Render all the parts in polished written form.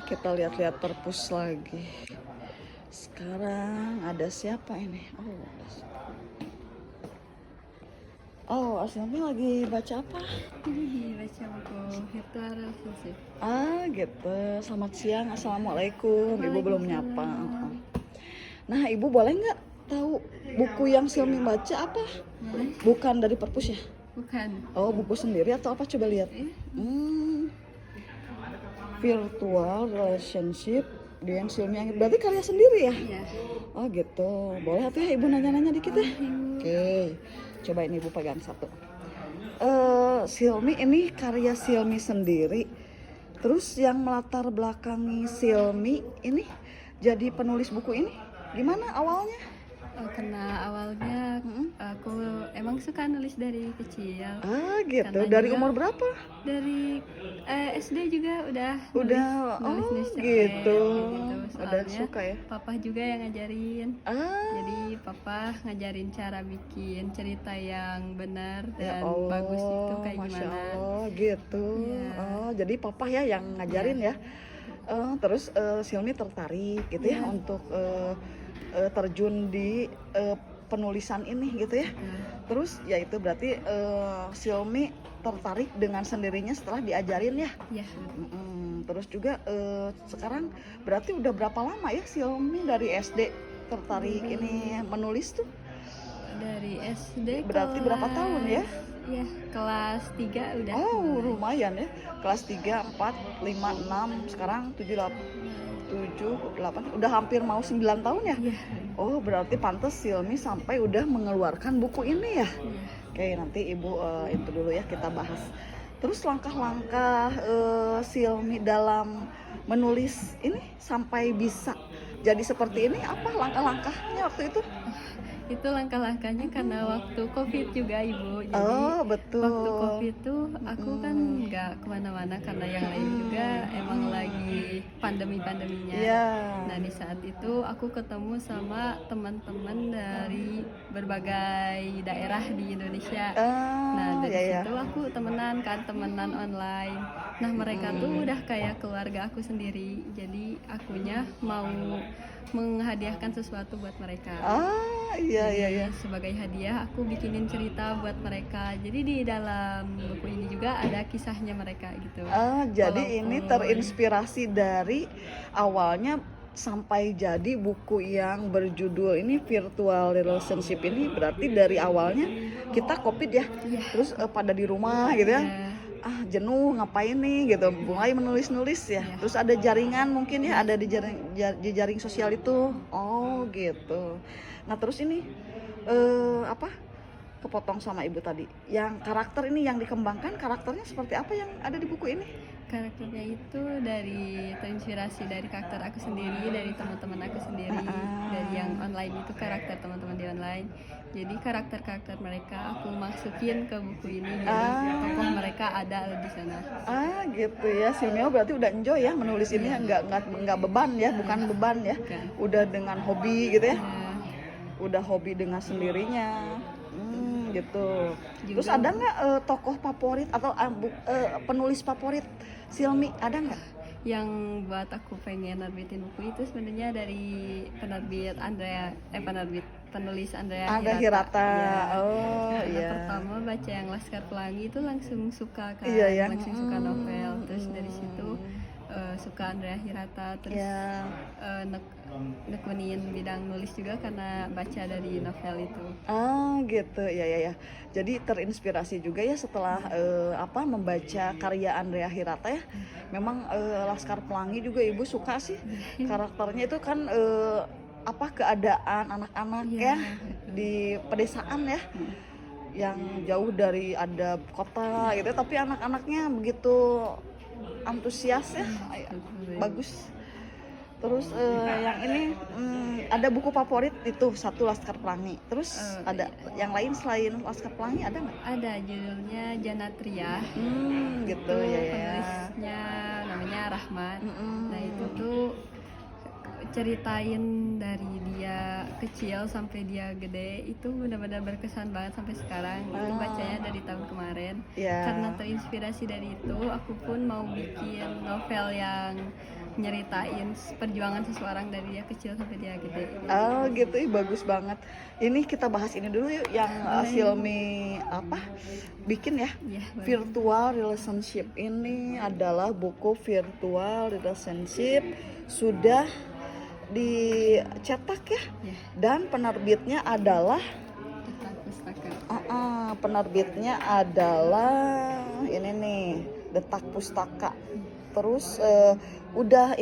Kita lihat-lihat perpus lagi. Sekarang ada siapa ini? Asmi lagi baca apa? Ini baca buku Virtual Relationship. Gitu. Selamat siang, assalamualaikum. Ibu belum nyapa. Waalaikumsalam. Nah, ibu boleh nggak tahu buku yang Silmi baca apa? Boleh? Bukan dari perpus ya? Bukan. Oh, buku sendiri atau apa? Coba lihat. Virtual Relationship dengan Silmi Angin. Berarti karya sendiri ya? Iya. Oh gitu. Boleh tuh ya ibu nanya-nanya dikit ya? Ibu. Oke. Coba ini ibu pegang satu. Silmi ini karya Silmi sendiri. Terus yang melatar belakangi Silmi ini jadi penulis buku ini gimana awalnya? Karena awalnya aku emang suka nulis dari kecil. Gitu. Karena Dari juga umur berapa? Dari SD juga udah nulis cerpen, gitu. gitu. Udah Soalnya suka ya? papa juga yang ngajarin. Jadi papa ngajarin cara bikin cerita yang benar dan bagus itu kayak Masya gimana. Allah, gitu. Iya. Jadi papa ya yang ngajarin ya. Terus Silmi tertarik gitu ya untuk terjun di penulisan ini gitu ya. Terus ya itu berarti Silmi tertarik dengan sendirinya setelah diajarin ya. Iya. Terus juga sekarang berarti udah berapa lama ya Silmi dari SD tertarik ini menulis tuh? Dari SD Berarti berapa tahun ya? Iya, kelas 3 udah. Lumayan ya. Kelas 3, 4, 5, 6, sekarang 7, 8, udah hampir mau 9 tahun ya? Iya. Oh, berarti pantas Silmi sampai udah mengeluarkan buku ini ya? Oke, nanti ibu itu dulu ya kita bahas. Terus langkah-langkah Silmi dalam menulis ini sampai bisa jadi seperti ini apa langkah-langkahnya waktu itu? Itu langkah-langkahnya karena waktu COVID juga ibu. Jadi betul. waktu COVID tuh aku kan nggak kemana-mana karena yang lain juga emang lagi pandeminya. Nah di saat itu aku ketemu sama teman-teman dari berbagai daerah di Indonesia. Nah dari situ aku temenan online. Nah mereka tuh udah kayak keluarga aku sendiri. Jadi akunya mau menghadiahkan sesuatu buat mereka. Iya. Sebagai hadiah aku bikinin cerita buat mereka. Jadi di dalam buku ini juga ada kisahnya mereka gitu. Jadi ini terinspirasi dari awalnya sampai jadi buku yang berjudul ini Virtual Relationship ini berarti dari awalnya kita COVID ya. Terus pada di rumah gitu ya. Jenuh ngapain nih gitu, mulai menulis-nulis ya. Terus ada jaringan mungkin ya, ada di jaring sosial itu. Gitu. Nah terus ini kepotong sama ibu tadi. Yang karakter ini yang dikembangkan karakternya seperti apa yang ada di buku ini? Karakternya itu terinspirasi dari karakter aku sendiri, dari teman-teman aku sendiri, dari yang online itu karakter teman-teman di online. Jadi karakter-karakter mereka aku masukin ke buku ini, jadi tokoh mereka ada di sana. Gitu ya. Silmio berarti udah enjoy ya menulis ini, nggak beban ya, bukan beban ya. Udah dengan hobi gitu ya. Udah hobi dengan sendirinya. Gitu. Terus ada nggak tokoh favorit atau penulis favorit Silmi, ada nggak? Yang buat aku pengen nerbitin buku itu sebenarnya dari penulis Andrea Hirata. Karena pertama baca yang Laskar Pelangi itu langsung suka kan, langsung suka novel. Terus dari situ suka Andrea Hirata, terus nekunin bidang nulis juga karena baca dari novel itu. Gitu ya. Jadi terinspirasi juga ya setelah membaca karya Andrea Hirata ya. Memang Laskar Pelangi juga ibu suka sih karakternya itu kan keadaan anak-anak ya di pedesaan ya. Yang jauh dari ada kota gitu, tapi anak-anaknya begitu antusias ya, bagus. Terus yang ini ada buku favorit itu satu Laskar Pelangi. Terus ada yang lain selain Laskar Pelangi ada nggak? Ada, judulnya Janatria. Gitu ya. Penulisnya namanya Rahmat. Nah itu tuh ceritain dari dia kecil sampai dia gede, itu benar-benar berkesan banget sampai sekarang. Itu bacanya dari tahun kemarin. Karena terinspirasi dari itu, aku pun mau bikin novel yang nyeritain perjuangan seseorang dari dia kecil sampai dia gede. Oh gitu, bagus banget. Ini kita bahas ini dulu yuk yang Silmi bikin ya. Iya, boleh. Virtual Relationship ini adalah buku virtual relationship, sudah dicetak ya. Iya, Dan penerbitnya adalah Detak Pustaka. penerbitnya adalah ini nih, Detak Pustaka. Terus udah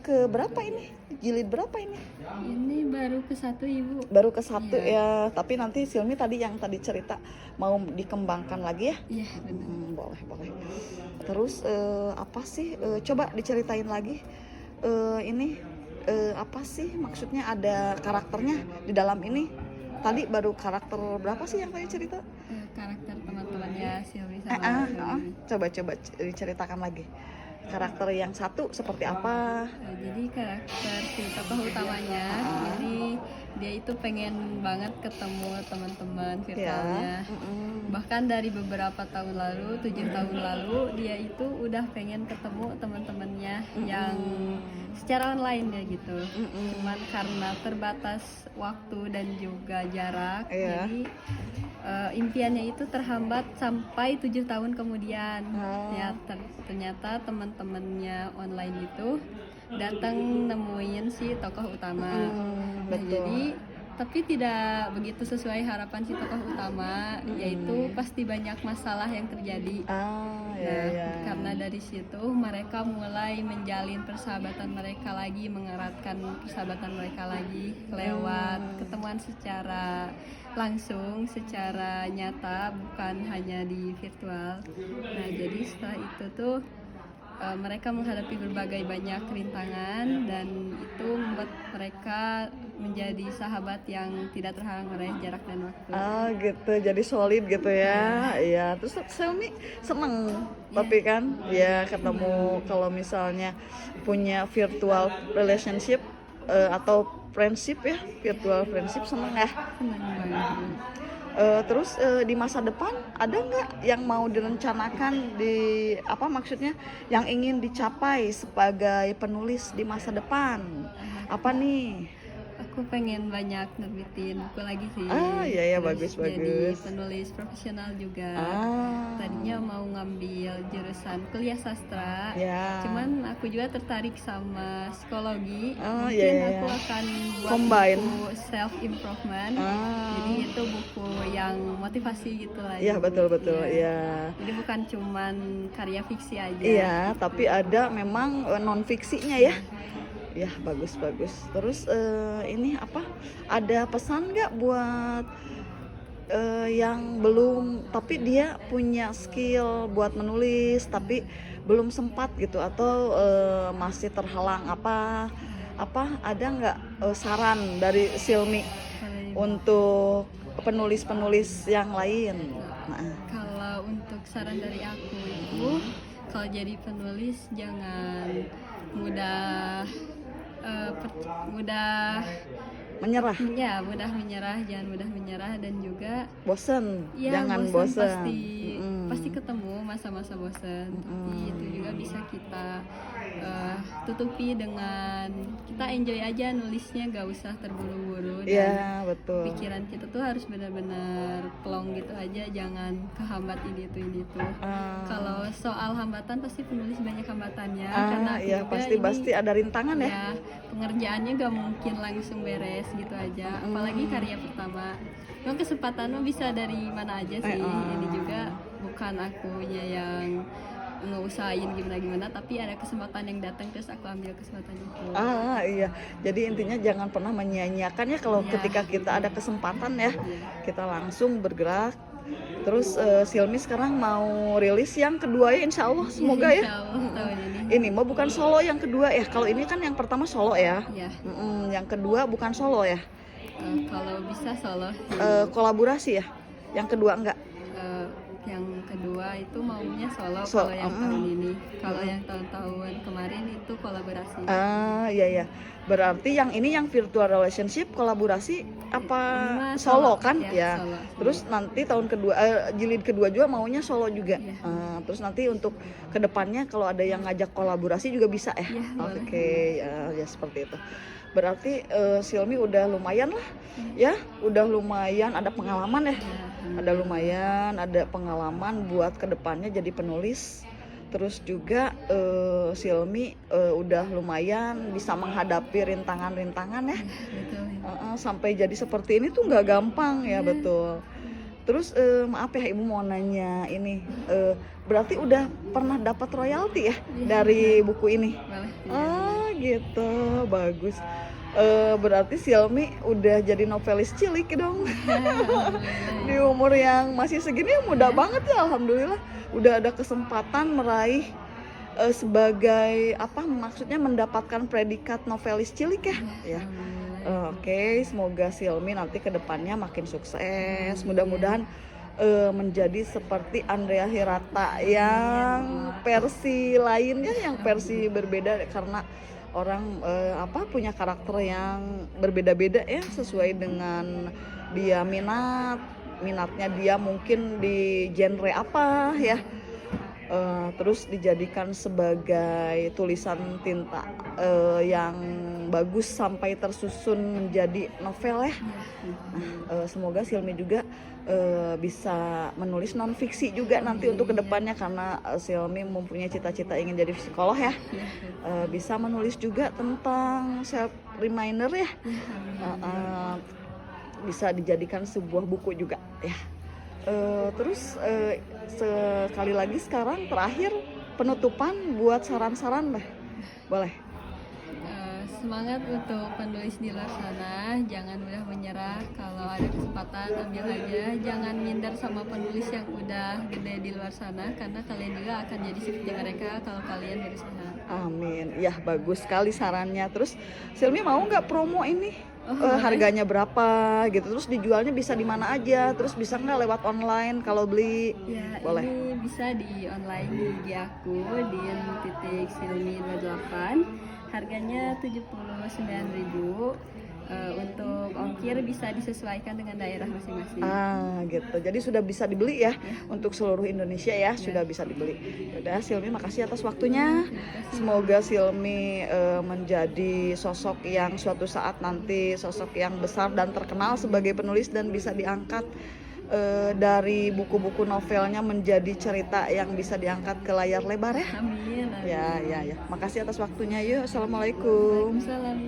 ke berapa ini? Jilid berapa ini? Ini baru ke 1 Ibu. Baru ke 1 Iya. ya. Tapi nanti Silmi tadi cerita mau dikembangkan lagi ya? Iya, benar. Boleh. Terus apa sih? Coba diceritain lagi. Ini apa sih maksudnya, ada karakternya di dalam ini? Tadi baru karakter berapa sih yang tadi cerita? Karakter teman-temannya Silvi sama Silvi. Coba diceritakan lagi. Karakter yang satu seperti apa? Jadi karakter si tokoh utamanya ini dia itu pengen banget ketemu teman-teman virtualnya. Bahkan dari beberapa tahun lalu, 7 tahun lalu, dia itu udah pengen ketemu teman-temannya yang secara online ya gitu. Cuman karena terbatas waktu dan juga jarak, jadi impiannya itu terhambat sampai 7 tahun kemudian. Ya, ternyata teman-temannya online itu datang nemuin si tokoh utama. Nah, jadi tapi tidak begitu sesuai harapan si tokoh utama, yaitu pasti banyak masalah yang terjadi. Karena dari situ mereka mulai menjalin persahabatan mereka lagi, mengeratkan persahabatan mereka lagi lewat ketemuan secara langsung, secara nyata, bukan hanya di virtual. Nah, jadi setelah itu tuh mereka menghadapi berbagai banyak rintangan, dan itu membuat mereka menjadi sahabat yang tidak terhalang oleh jarak dan waktu. Gitu, jadi solid gitu ya. Iya, terus Selmi seneng tapi kan ya ketemu kalau misalnya punya virtual relationship atau friendship ya, virtual friendship seneng ya. Senang banget. Terus di masa depan ada nggak yang mau direncanakan maksudnya yang ingin dicapai sebagai penulis di masa depan? Apa nih? Aku pengen banyak nerbitin buku lagi sih. Iya, Terus bagus. jadi penulis profesional juga. Tadinya mau ngambil jurusan kuliah sastra. Ya. Cuman aku juga tertarik sama psikologi. Mungkin iya. aku akan buat Combine. buku self improvement. Jadi itu buku yang motivasi gitu lah. Iya, betul Iya. ya. Jadi bukan cuman karya fiksi aja. Iya, tapi ada memang non fiksinya ya. Ya, bagus. Terus ini apa? Ada pesan nggak buat yang belum, tapi dia punya skill buat menulis tapi belum sempat gitu, atau masih terhalang apa? Ada nggak saran dari Silmi untuk penulis yang lain? Kalau untuk saran dari aku itu, kalau jadi penulis jangan mudah menyerah, jangan mudah menyerah, dan juga bosen, ya, jangan bosen. pasti ketemu masa-masa bosen. Tapi itu juga bisa kita tutupi dengan kita enjoy aja nulisnya, gak usah terburu-buru, dan Iya, betul. pikiran kita tuh harus benar-benar plong gitu aja, jangan kehambat ini itu. Kalau soal hambatan, pasti penulis banyak hambatannya, karena aku iya, juga pasti ada rintangan ya. ya, pengerjaannya gak mungkin langsung beres gitu aja, apalagi karya pertama. Memang kesempatan mah bisa dari mana aja sih. Ini juga bukan akunya yang ngeusahain gimana, tapi ada kesempatan yang datang terus aku ambil kesempatan itu. Iya, jadi intinya jangan pernah menyia-nyiakan ya, kalau ketika kita ada kesempatan ya, kita langsung bergerak. Terus Silmi sekarang mau rilis yang kedua ya, insya Allah, semoga ya. Insya Allah tahun ini. Ini mah bukan solo yang kedua ya, kalau ini kan yang pertama solo ya. Ya, Yang kedua bukan solo ya. kalau bisa solo. Kolaborasi ya, yang kedua enggak. yang kedua itu maunya solo So- kalau yang tahun ini. Kalau yang tahun-tahun kemarin itu kolaborasi. Iya ya. Berarti yang ini yang virtual relationship kolaborasi apa Ini mah solo kan ya, ya. solo. Terus nanti tahun kedua jilid kedua juga maunya solo juga. Iya. Terus nanti untuk kedepannya kalau ada yang ngajak kolaborasi juga bisa ya. Iya, boleh. Oke, ya seperti itu. Berarti Silmi udah lumayan lah ya, udah lumayan ada pengalaman ya. Ya, Ada lumayan, ada pengalaman buat kedepannya jadi penulis. Terus juga Silmi udah lumayan bisa menghadapi rintangan-rintangan ya. betul. Sampai jadi seperti ini tuh nggak gampang ya, betul. Terus maaf ya Ibu mau nanya ini, berarti udah pernah dapat royalti ya dari buku ini? Boleh. Gitu, bagus. Berarti Silmi udah jadi novelis cilik dong. Di umur yang masih segini muda banget ya, alhamdulillah. Udah ada kesempatan meraih sebagai apa maksudnya mendapatkan predikat novelis cilik ya. Oke, semoga Silmi nanti kedepannya makin sukses. Mudah-mudahan menjadi seperti Andrea Hirata yang versi lainnya, yang versi berbeda karena orang punya karakter yang berbeda-beda ya sesuai dengan dia minatnya dia mungkin di genre apa ya. Terus dijadikan sebagai tulisan tinta yang bagus sampai tersusun menjadi novel ya. Semoga Silmi juga bisa menulis non fiksi juga nanti untuk kedepannya karena Silmi mempunyai cita-cita ingin jadi psikolog ya. Bisa menulis juga tentang self reminder ya. Bisa dijadikan sebuah buku juga ya. Terus sekali lagi sekarang terakhir penutupan buat saran-saran deh, boleh? Semangat untuk penulis di luar sana, jangan mudah menyerah. Kalau ada kesempatan ambil aja, jangan minder sama penulis yang udah gede di luar sana karena kalian juga akan jadi seperti mereka kalau kalian berusaha. Amin. Ya bagus sekali sarannya. Terus Silmi mau nggak promo ini? Boleh. Harganya berapa gitu, terus dijualnya bisa di mana aja, terus bisa nggak lewat online kalau beli? Ya, Boleh. ini bisa di online di IG aku di @silmi28. Harganya 79.000. Untuk ongkir bisa disesuaikan dengan daerah masing-masing. Gitu. Jadi sudah bisa dibeli ya, untuk seluruh Indonesia ya, sudah bisa dibeli. Udah, Silmi makasih atas waktunya. Semoga Silmi menjadi sosok yang suatu saat nanti sosok yang besar dan terkenal sebagai penulis dan bisa diangkat dari buku-buku novelnya menjadi cerita yang bisa diangkat ke layar lebar ya. Amin. Ya. Makasih atas waktunya. Yuk, assalamualaikum. Waalaikumsalam.